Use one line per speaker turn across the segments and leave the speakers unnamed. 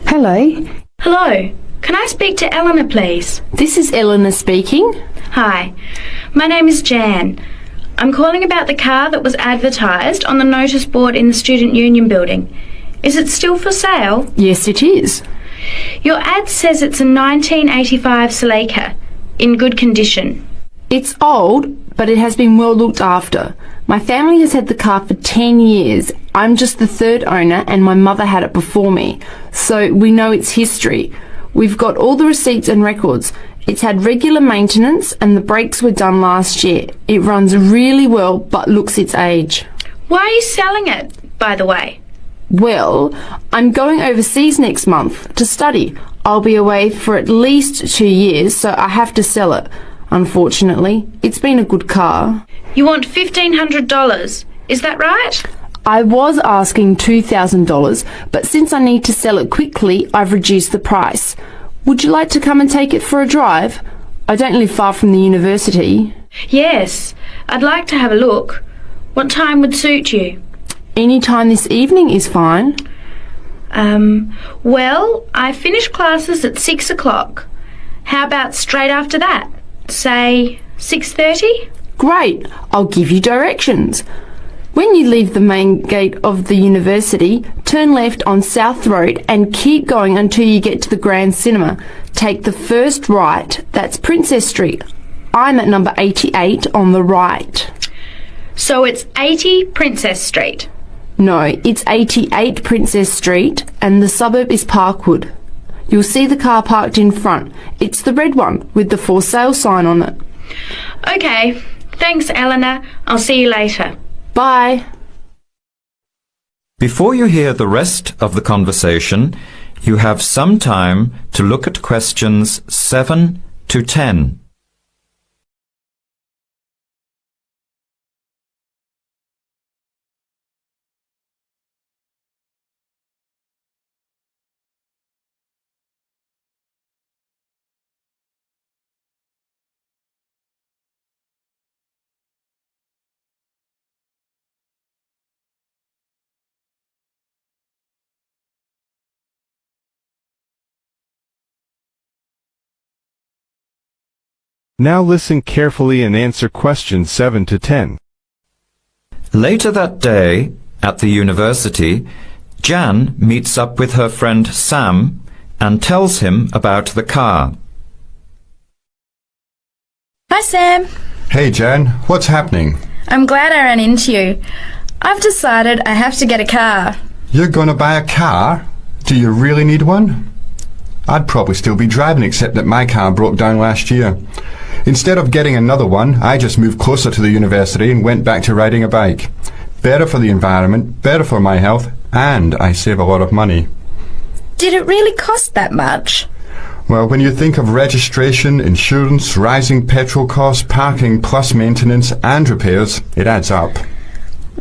Hello.
Hello. Can I speak to Eleanor, please?
This is Eleanor speaking.
Hi. My name is Jan. I'm calling about the car that was advertised on the notice board in the Student Union building. Is it still for sale?
Yes, it is.
Your ad says it's a 1985 Celica, in good condition.
It's old, but it has been well looked after. My family has had the car for 10 years. I'm just the third owner and my mother had it before me, so we know its history. We've got all the receipts and records. It's had regular maintenance and the brakes were done last year. It runs really well but looks its age.
Why are you selling it, by the way?
Well, I'm going overseas next month to study. I'll be away for at least 2 years, so I have to sell it. Unfortunately, it's been a good car.
You want $1,500, is that right?
I was asking $2,000, but since I need to sell it quickly, I've reduced the price. Would you like to come and take it for a drive? I don't live far from the university.
Yes, I'd like to have a look. What time would suit you?
Any time this evening is fine.
Well, I finish classes at 6 o'clock. How about straight after that? Say 6:30?
Great, I'll give you directions. When you leave the main gate of the university, turn left on South Road and keep going until you get to the Grand Cinema. Take the first right, that's Princess Street. I'm at number 88 on the right.
So it's 80 Princess Street?
No, it's 88 Princess Street and the suburb is Parkwood. You'll see the car parked in front. It's the red one with the for sale sign on it.
Okay, thanks Eleanor. I'll see you later.
Bye.
Before you hear the rest of the conversation, you have some time to look at questions 7 to 10.
Now listen carefully and answer questions 7 to 10.
Later that day, at the university, Jan meets up with her friend Sam and tells him about the car.
Hi Sam.
Hey Jan, what's happening?
I'm glad I ran into you. I've decided I have to get a car.
You're gonna buy a car? Do you really need one? I'd probably still be driving except that my car broke down last year. Instead of getting another one, I just moved closer to the university and went back to riding a bike. Better for the environment, better for my health, and I save a lot of money.
Did it really cost that much?
Well, when you think of registration, insurance, rising petrol costs, parking plus maintenance and repairs, it adds up.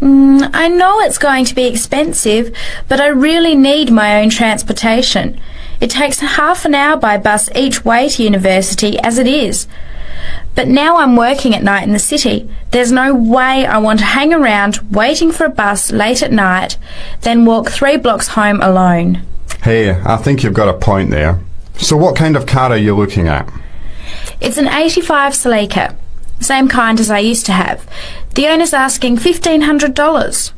I know it's going to be expensive, but I really need my own transportation. It takes half an hour by bus each way to university as it is. But now I'm working at night in the city. There's no way I want to hang around waiting for a bus late at night, then walk 3 blocks home alone.
Hey, I think you've got a point there. So what kind of car are you looking at?
It's an 85 Celica, same kind as I used to have. The owner's asking $1,500.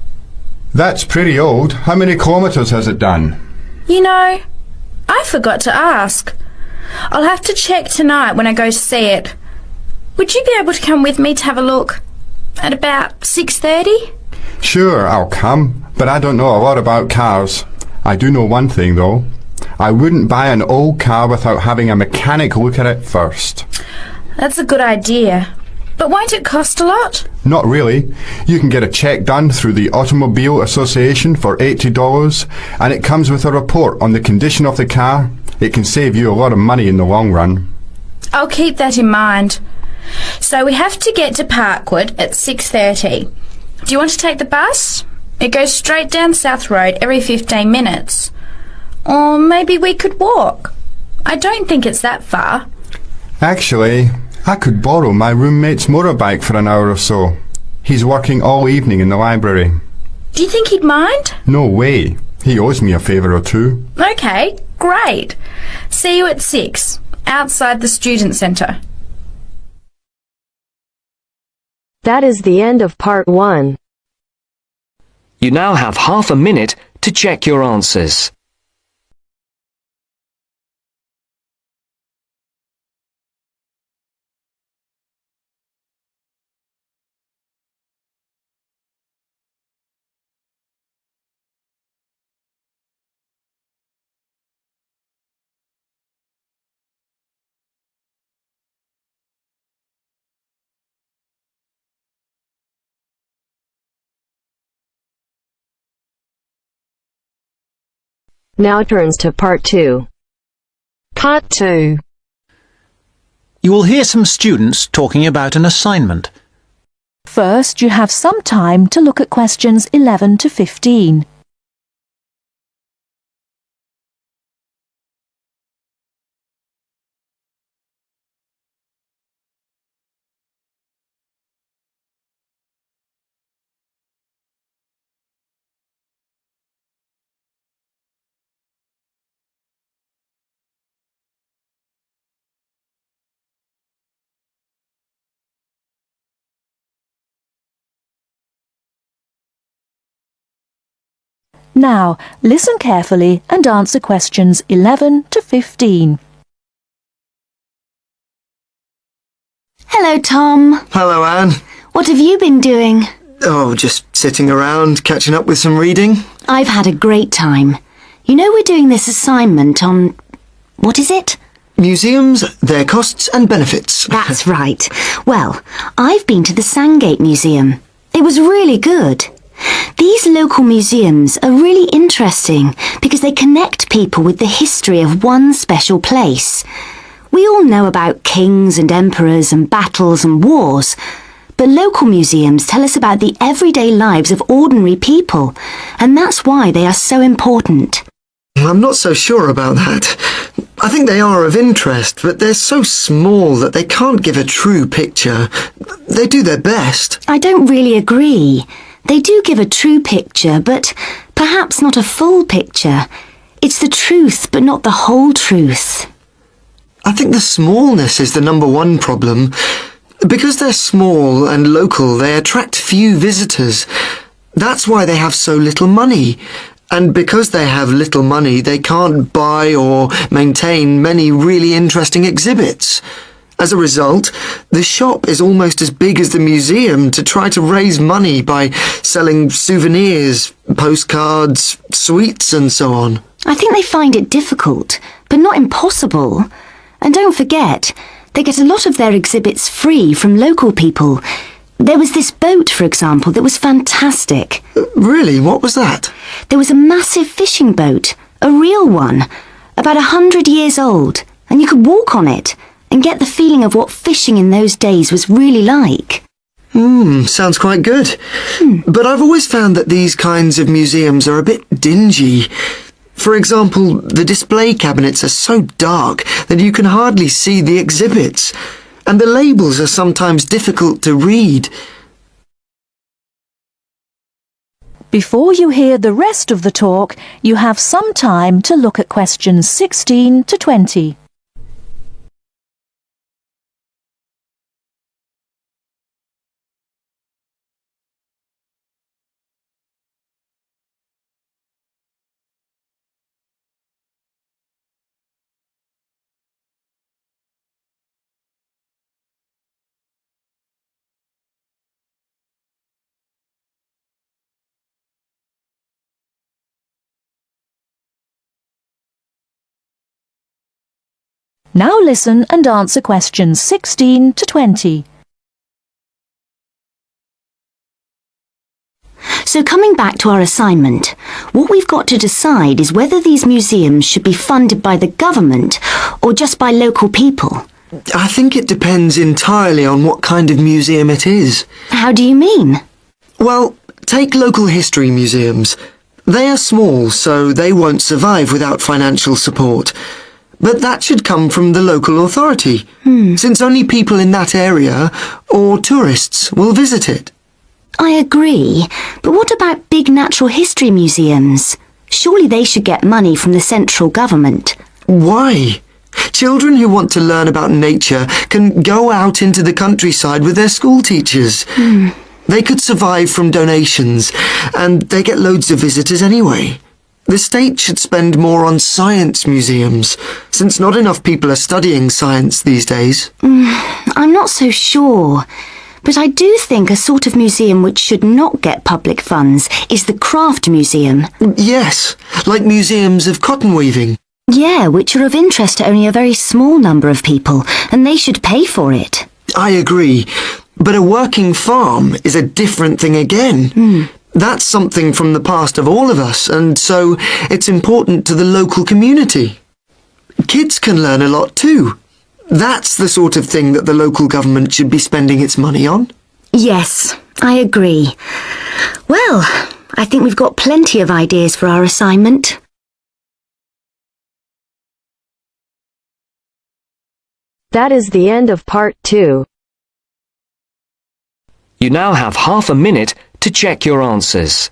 That's pretty old. How many kilometres has it done?
You know, I forgot to ask. I'll have to check tonight when I go to see it. Would you be able to come with me to have a look at about 6:30?
Sure, I'll come, but I don't know a lot about cars. I do know one thing though. I wouldn't buy an old car without having a mechanic look at it first.
That's a good idea. But won't it cost a lot?
Not really. You can get a check done through the Automobile Association for $80 and it comes with a report on the condition of the car. It can save you a lot of money in the long run.
I'll keep that in mind. So we have to get to Parkwood at 6:30. Do you want to take the bus? It goes straight down South Road every 15 minutes. Or maybe we could walk. I don't think it's that far.
Actually, I could borrow my roommate's motorbike for an hour or so. He's working all evening in the library.
Do you think he'd mind?
No way. He owes me a favour or two.
Okay, great. See you at 6, outside the student centre.
That is the end of part 1.
You now have half a minute to check your answers.
Now turns to part 2. Part 2.
You will hear some students talking about an assignment.
First, you have some time to look at questions 11 to 15. Now, listen carefully and answer questions 11 to 15.
Hello, Tom.
Hello, Anne.
What have you been doing?
Oh, just sitting around, catching up with some reading.
I've had a great time. You know we're doing this assignment on... what is it?
Museums, their costs and benefits.
That's right. Well, I've been to the Sandgate Museum. It was really good. These local museums are really interesting because they connect people with the history of one special place. We all know about kings and emperors and battles and wars, but local museums tell us about the everyday lives of ordinary people, and that's why they are so important.
I'm not so sure about that. I think they are of interest, but they're so small that they can't give a true picture. They do their best.
I don't really agree. They do give a true picture, but perhaps not a full picture. It's the truth, but not the whole truth.
I think the smallness is the number one problem. Because they're small and local, they attract few visitors. That's why they have so little money. And because they have little money, they can't buy or maintain many really interesting exhibits. As a result, the shop is almost as big as the museum to try to raise money by selling souvenirs, postcards, sweets and so on.
I think they find it difficult, but not impossible. And don't forget, they get a lot of their exhibits free from local people. There was this boat, for example, that was fantastic.
Really? What was that?
There was a massive fishing boat, a real one, about 100 years old, and you could walk on it and get the feeling of what fishing in those days was really like.
Sounds quite good. But I've always found that these kinds of museums are a bit dingy. For example, the display cabinets are so dark that you can hardly see the exhibits, and the labels are sometimes difficult to read.
Before you hear the rest of the talk, you have some time to look at questions 16 to 20. Now listen and answer questions 16 to 20.
So coming back to our assignment, what we've got to decide is whether these museums should be funded by the government or just by local people.
I think it depends entirely on what kind of museum it is.
How do you mean?
Well, take local history museums. They are small, so they won't survive without financial support. But that should come from the local authority, since only people in that area or tourists will visit it.
I agree, but what about big natural history museums? Surely they should get money from the central government.
Why? Children who want to learn about nature can go out into the countryside with their school teachers. They could survive from donations, and they get loads of visitors anyway. The state should spend more on science museums, since not enough people are studying science these days.
I'm not so sure. But I do think a sort of museum which should not get public funds is the craft museum.
Yes, like museums of cotton weaving.
Yeah, which are of interest to only a very small number of people, and they should pay for it.
I agree, but a working farm is a different thing again. That's something from the past of all of us, and so it's important to the local community. Kids can learn a lot too. That's the sort of thing that the local government should be spending its money on.
Yes, I agree. Well, I think we've got plenty of ideas for our assignment.
That is the end of part 2.
You now have half a minute to check your answers.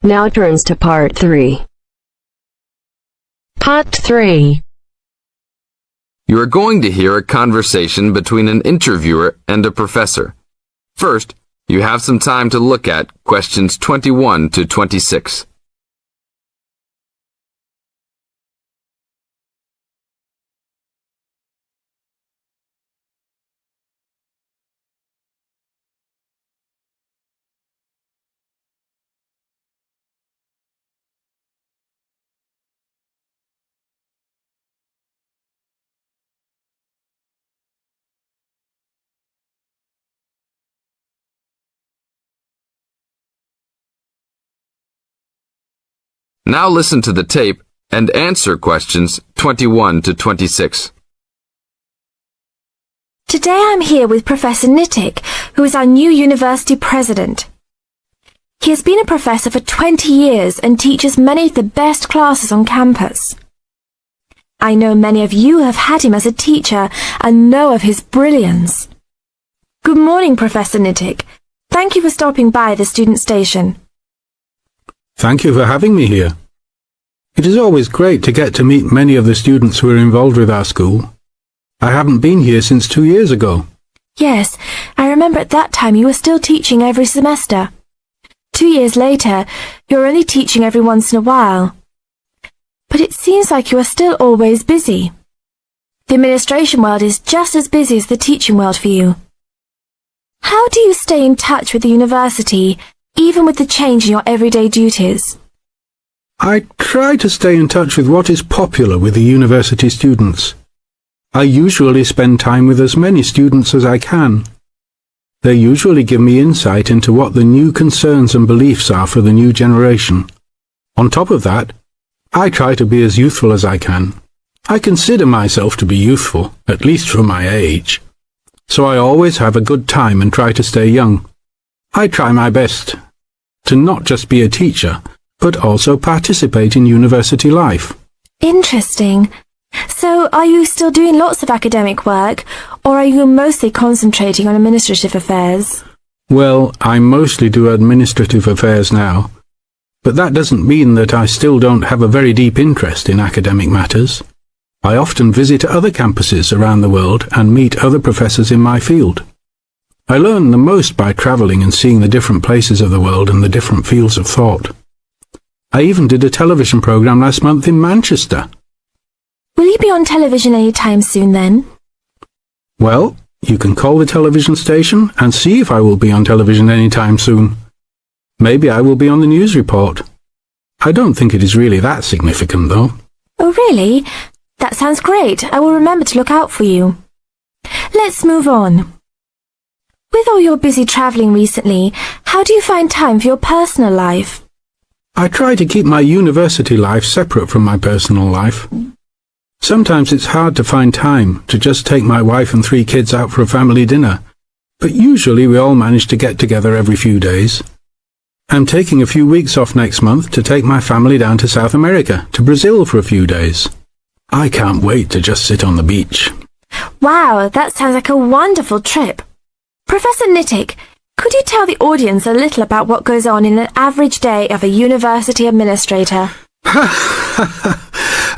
Now turns to part 3. Part 3.
You are going to hear a conversation between an interviewer and a professor. First, you have some time to look at questions 21 to 26. Now listen to the tape and answer questions 21 to 26.
Today I'm here with Professor Nittick, who is our new university president. He has been a professor for 20 years and teaches many of the best classes on campus. I know many of you have had him as a teacher and know of his brilliance. Good morning, Professor Nittick. Thank you for stopping by the student station.
Thank you for having me here. It is always great to get to meet many of the students who are involved with our school. I haven't been here since 2 years ago.
Yes, I remember at that time you were still teaching every semester. 2 years later, you're only teaching every once in a while. But it seems like you are still always busy. The administration world is just as busy as the teaching world for you. How do you stay in touch with the university, even with the change in your everyday duties?
I try to stay in touch with what is popular with the university students. I usually spend time with as many students as I can. They usually give me insight into what the new concerns and beliefs are for the new generation. On top of that, I try to be as youthful as I can. I consider myself to be youthful, at least for my age. So I always have a good time and try to stay young. I try my best to not just be a teacher, but also participate in university life.
Interesting. So, are you still doing lots of academic work, or are you mostly concentrating on administrative affairs?
Well, I mostly do administrative affairs now, but that doesn't mean that I still don't have a very deep interest in academic matters. I often visit other campuses around the world and meet other professors in my field. I learn the most by travelling and seeing the different places of the world and the different fields of thought. I even did a television programme last month in Manchester.
Will you be on television any time soon then?
Well, you can call the television station and see if I will be on television any time soon. Maybe I will be on the news report. I don't think it is really that significant, though.
Oh, really? That sounds great. I will remember to look out for you. Let's move on. With all your busy travelling recently, how do you find time for your personal life?
I try to keep my university life separate from my personal life. Sometimes it's hard to find time to just take my wife and 3 kids out for a family dinner, but usually we all manage to get together every few days. I'm taking a few weeks off next month to take my family down to South America, to Brazil for a few days. I can't wait to just sit on the beach.
Wow, that sounds like a wonderful trip. Professor Nittick, could you tell the audience a little about what goes on in an average day of a university administrator?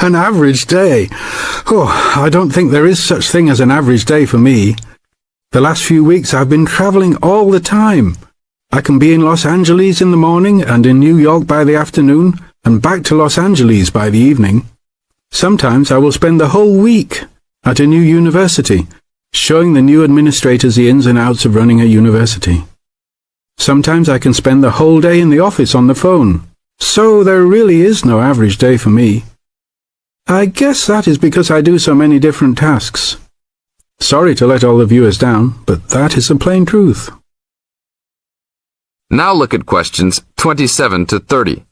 An average day? Oh, I don't think there is such thing as an average day for me. The last few weeks I've been travelling all the time. I can be in Los Angeles in the morning and in New York by the afternoon and back to Los Angeles by the evening. Sometimes I will spend the whole week at a new university, showing the new administrators the ins and outs of running a university. Sometimes I can spend the whole day in the office on the phone. So there really is no average day for me. I guess that is because I do so many different tasks. Sorry to let all the viewers down, but that is the plain truth.
Now look at questions 27 to 30.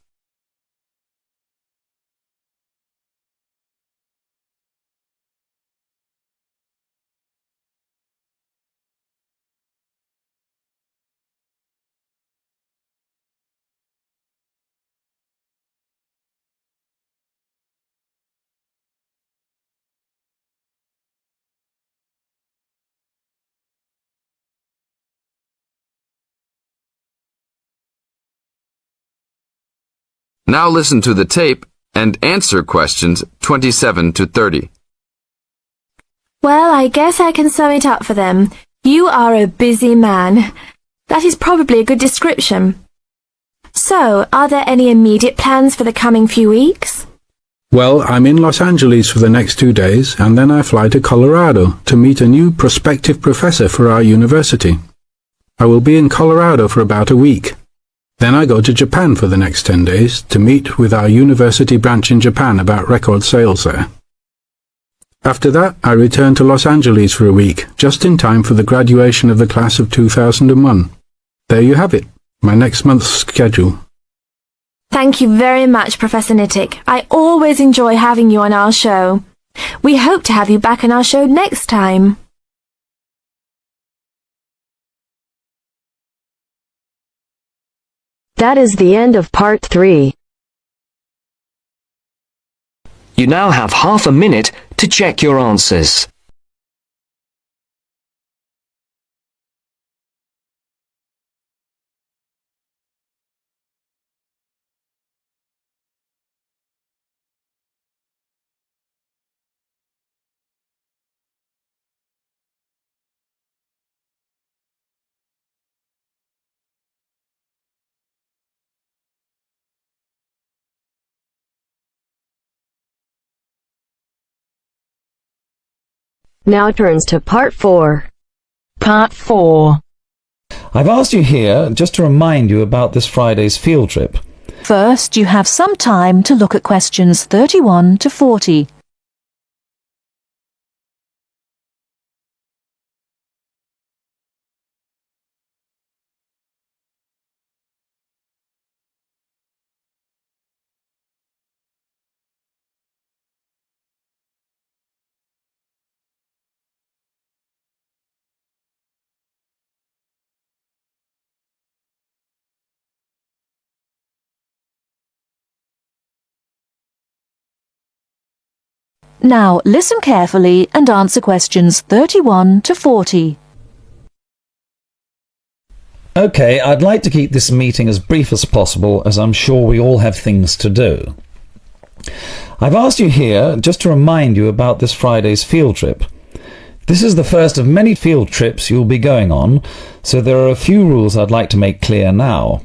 Now listen to the tape and answer questions 27 to 30.
Well, I guess I can sum it up for them. You are a busy man. That is probably a good description. So, are there any immediate plans for the coming few weeks?
Well, I'm in Los Angeles for the next 2 days, and then I fly to Colorado to meet a new prospective professor for our university. I will be in Colorado for about a week. Then I go to Japan for the next 10 days to meet with our university branch in Japan about record sales there. After that, I return to Los Angeles for a week, just in time for the graduation of the class of 2001. There you have it, my next month's schedule.
Thank you very much, Professor Nittick. I always enjoy having you on our show. We hope to have you back on our show next time.
That is the end of part 3.
You now have half a minute to check your answers.
Now turns to part 4.
Part 4.
I've asked you here just to remind you about this Friday's field trip.
First, you have some time to look at questions 31 to 40. Now, listen carefully and answer questions 31 to 40.
OK, I'd like to keep this meeting as brief as possible, as I'm sure we all have things to do. I've asked you here just to remind you about this Friday's field trip. This is the first of many field trips you'll be going on, so there are a few rules I'd like to make clear now.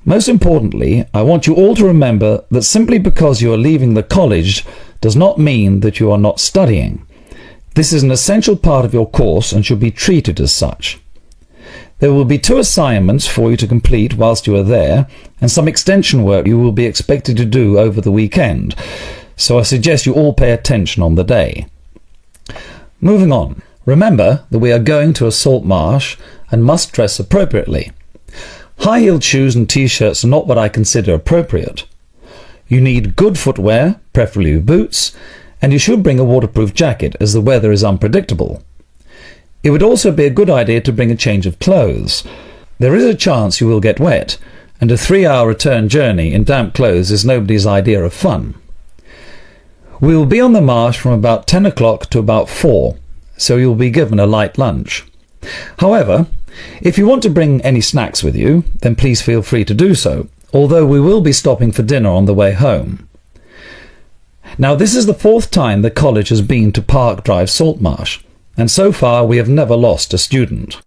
Most importantly, I want you all to remember that simply because you are leaving the college does not mean that you are not studying. This is an essential part of your course and should be treated as such. There will be 2 assignments for you to complete whilst you are there, and some extension work you will be expected to do over the weekend, so I suggest you all pay attention on the day. Moving on, remember that we are going to a salt marsh and must dress appropriately. High-heeled shoes and t-shirts are not what I consider appropriate. You need good footwear, preferably boots, and you should bring a waterproof jacket as the weather is unpredictable. It would also be a good idea to bring a change of clothes. There is a chance you will get wet, and a 3-hour return journey in damp clothes is nobody's idea of fun. We will be on the marsh from about 10 o'clock to about 4, so you will be given a light lunch. However, if you want to bring any snacks with you, then please feel free to do so, although we will be stopping for dinner on the way home. Now, this is the 4th time the college has been to Park Drive Saltmarsh, and so far we have never lost a student.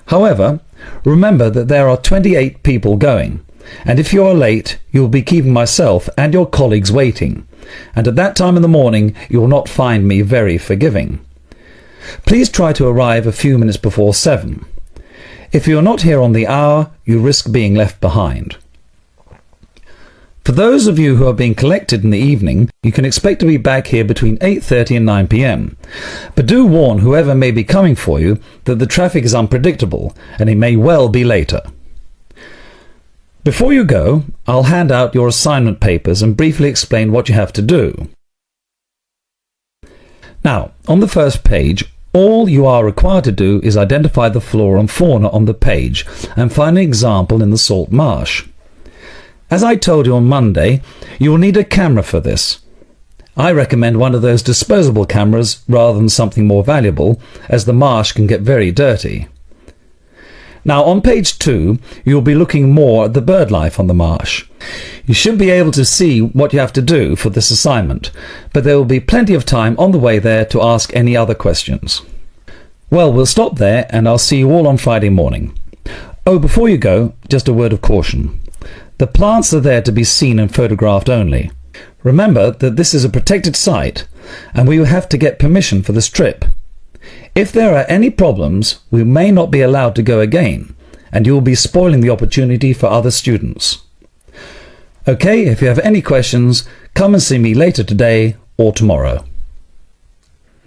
However, remember that there are 28 people going, and if you are late, you will be keeping myself and your colleagues waiting, and at that time in the morning you will not find me very forgiving. Please try to arrive a few minutes before 7. If you are not here on the hour, you risk being left behind. For those of you who are being collected in the evening, you can expect to be back here between 8:30 and 9 p.m. But do warn whoever may be coming for you that the traffic is unpredictable and it may well be later. Before you go, I'll hand out your assignment papers and briefly explain what you have to do. Now, on the first page, all you are required to do is identify the flora and fauna on the page and find an example in the salt marsh. As I told you on Monday, you will need a camera for this. I recommend one of those disposable cameras rather than something more valuable, as the marsh can get very dirty. Now, on page 2, you'll be looking more at the bird life on the marsh. You should be able to see what you have to do for this assignment, but there will be plenty of time on the way there to ask any other questions. Well, we'll stop there, and I'll see you all on Friday morning. Oh, before you go, just a word of caution. The plants are there to be seen and photographed only. Remember that this is a protected site, and we will have to get permission for this trip. If there are any problems, we may not be allowed to go again, and you will be spoiling the opportunity for other students. Okay, if you have any questions, come and see me later today or tomorrow.